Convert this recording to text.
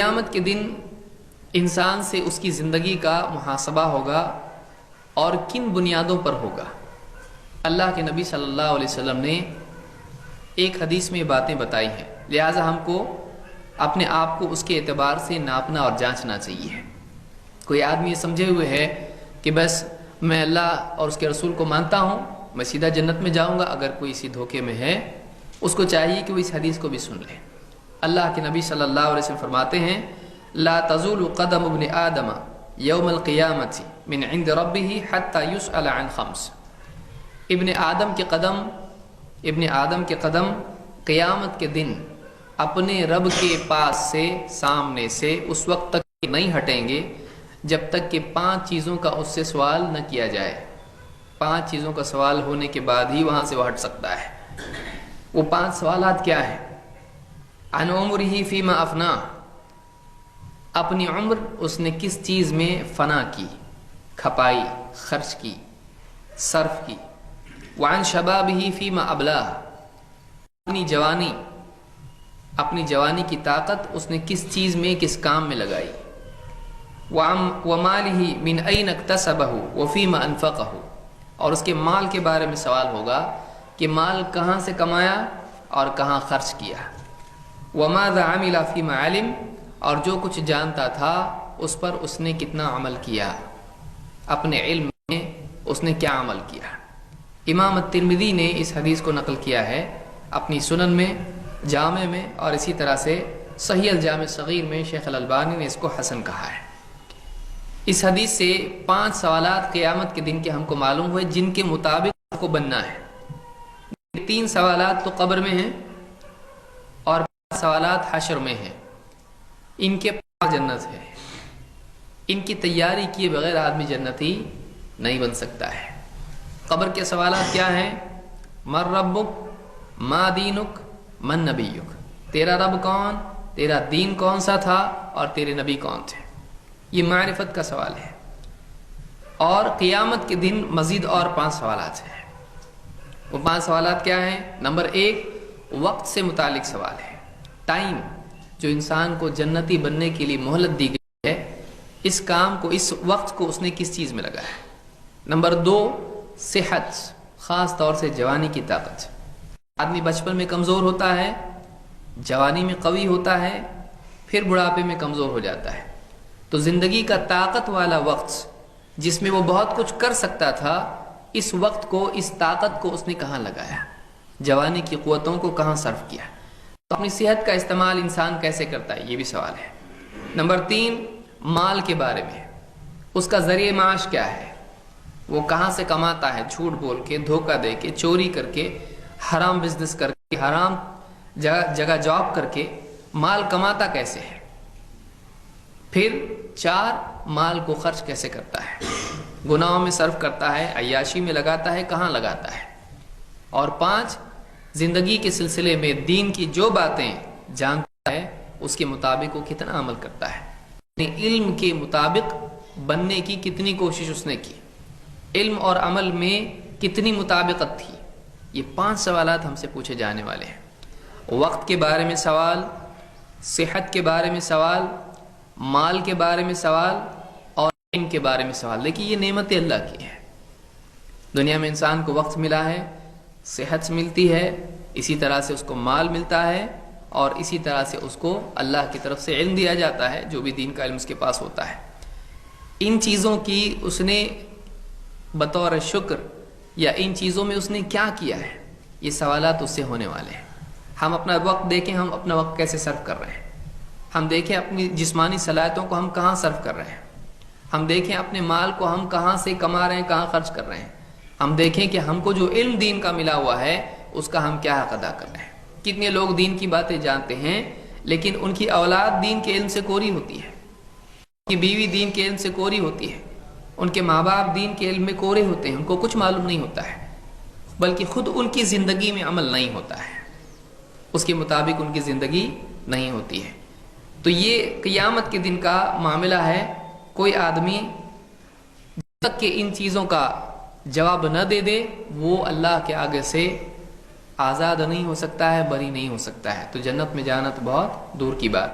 قیامت کے دن انسان سے اس کی زندگی کا محاسبہ ہوگا اور کن بنیادوں پر ہوگا۔ اللہ کے نبی صلی اللہ علیہ وسلم نے ایک حدیث میں باتیں بتائی ہیں، لہٰذا ہم کو اپنے آپ کو اس کے اعتبار سے ناپنا اور جانچنا چاہیے۔ کوئی آدمی یہ سمجھے ہوئے ہے کہ بس میں اللہ اور اس کے رسول کو مانتا ہوں، میں سیدھا جنت میں جاؤں گا، اگر کوئی اسی دھوکے میں ہے اس کو چاہیے کہ وہ اس حدیث کو بھی سن لے۔ اللہ کے نبی صلی اللہ علیہ وسلم فرماتے ہیں لا تزول قدم ابن آدم یوم القیامت من عند ربہ حتی یسأل عن خمس۔ ابن آدم کے قدم قیامت کے دن اپنے رب کے پاس سے، سامنے سے اس وقت تک نہیں ہٹیں گے جب تک کہ 5 چیزوں کا اس سے سوال نہ کیا جائے۔ 5 چیزوں کا سوال ہونے کے بعد ہی وہاں سے وہ ہٹ سکتا ہے۔ وہ 5 سوالات کیا ہیں؟ عن عمرہ فیما افنا، اپنی عمر اس نے کس چیز میں فنا کی، کھپائی، خرچ کی، صرف کی۔ وعن شبابہ فیما ابلاہ، اپنی جوانی کی طاقت اس نے کس چیز میں، کس کام میں لگائی۔ ومالہ من این اکتسبہ وفیما انفقہ، اور اس کے مال کے بارے میں سوال ہوگا کہ مال کہاں سے کمایا اور کہاں خرچ کیا۔ وماذا عمل فیما علم، اور جو کچھ جانتا تھا اس پر اس نے کتنا عمل کیا، اپنے علم میں اس نے کیا عمل کیا۔ امام الترمذی نے اس حدیث کو نقل کیا ہے اپنی سنن میں، جامع میں، اور اسی طرح سے صحیح الجامع صغیر میں شیخ الالبانی نے اس کو حسن کہا ہے۔ اس حدیث سے 5 سوالات قیامت کے دن کے ہم کو معلوم ہوئے جن کے مطابق ہم کو بننا ہے۔ 3 سوالات تو قبر میں ہیں اور 5 سوالات حشر میں ہیں۔ ان کے پاس جنت ہے، ان کی تیاری کیے بغیر آدمی جنتی نہیں بن سکتا ہے۔ قبر کے سوالات کیا ہیں؟ من ربک، ما دینک، من نبیک، تیرا رب کون، تیرا دین کون سا تھا، اور تیرے نبی کون تھے۔ یہ معرفت کا سوال ہے۔ اور قیامت کے دن مزید اور 5 سوالات ہیں۔ وہ 5 سوالات کیا ہیں؟ نمبر 1 وقت سے متعلق سوال ہے، ٹائم، جو انسان کو جنتی بننے کے لیے مہلت دی گئی ہے، اس کام کو، اس وقت کو اس نے کس چیز میں لگایا۔ نمبر 2 صحت، خاص طور سے جوانی کی طاقت۔ آدمی بچپن میں کمزور ہوتا ہے، جوانی میں قوی ہوتا ہے، پھر بڑھاپے میں کمزور ہو جاتا ہے۔ تو زندگی کا طاقت والا وقت جس میں وہ بہت کچھ کر سکتا تھا، اس وقت کو، اس طاقت کو اس نے کہاں لگایا، جوانی کی قوتوں کو کہاں صرف کیا۔ تو اپنی صحت کا استعمال انسان کیسے کرتا ہے، یہ بھی سوال ہے۔ نمبر 3 مال کے بارے میں، اس کا ذریعہ معاش کیا ہے، وہ کہاں سے کماتا ہے، جھوٹ بول کے، دھوکہ دے کے، چوری کر کے، حرام بزنس کر کے، حرام جگہ جاب کر کے مال کماتا کیسے ہے۔ پھر 4 مال کو خرچ کیسے کرتا ہے، گناہوں میں صرف کرتا ہے، عیاشی میں لگاتا ہے، کہاں لگاتا ہے۔ اور 5 زندگی کے سلسلے میں دین کی جو باتیں جانتا ہے اس کے مطابق وہ کتنا عمل کرتا ہے، یعنی علم کے مطابق بننے کی کتنی کوشش اس نے کی، علم اور عمل میں کتنی مطابقت تھی۔ یہ 5 سوالات ہم سے پوچھے جانے والے ہیں۔ وقت کے بارے میں سوال، صحت کے بارے میں سوال، مال کے بارے میں سوال، اور علم کے بارے میں سوال۔ دیکھیے یہ نعمت اللہ کی ہے۔ دنیا میں انسان کو وقت ملا ہے، صحت ملتی ہے، اسی طرح سے اس کو مال ملتا ہے، اور اسی طرح سے اس کو اللہ کی طرف سے علم دیا جاتا ہے، جو بھی دین کا علم اس کے پاس ہوتا ہے۔ ان چیزوں کی اس نے بطور شکر یا ان چیزوں میں اس نے کیا کیا ہے، یہ سوالات اس سے ہونے والے ہیں۔ ہم اپنا وقت دیکھیں، ہم اپنا وقت کیسے صرف کر رہے ہیں۔ ہم دیکھیں اپنی جسمانی صلاحیتوں کو ہم کہاں صرف کر رہے ہیں۔ ہم دیکھیں اپنے مال کو ہم کہاں سے کما رہے ہیں، کہاں خرچ کر رہے ہیں۔ ہم دیکھیں کہ ہم کو جو علم دین کا ملا ہوا ہے اس کا ہم کیا حق ادا کر رہے ہیں۔ کتنے لوگ دین کی باتیں جانتے ہیں لیکن ان کی اولاد دین کے علم سے کوری ہوتی ہے، ان کی بیوی دین کے علم سے کوری ہوتی ہے، ان کے ماں باپ دین کے علم میں کورے ہوتے ہیں، ان کو کچھ معلوم نہیں ہوتا ہے، بلکہ خود ان کی زندگی میں عمل نہیں ہوتا ہے، اس کے مطابق ان کی زندگی نہیں ہوتی ہے۔ تو یہ قیامت کے دن کا معاملہ ہے۔ کوئی آدمی جب تک کہ ان چیزوں کا جواب نہ دے دے وہ اللہ کے آگے سے آزاد نہیں ہو سکتا ہے، بری نہیں ہو سکتا ہے۔ تو جنت میں جانا تو بہت دور کی بات۔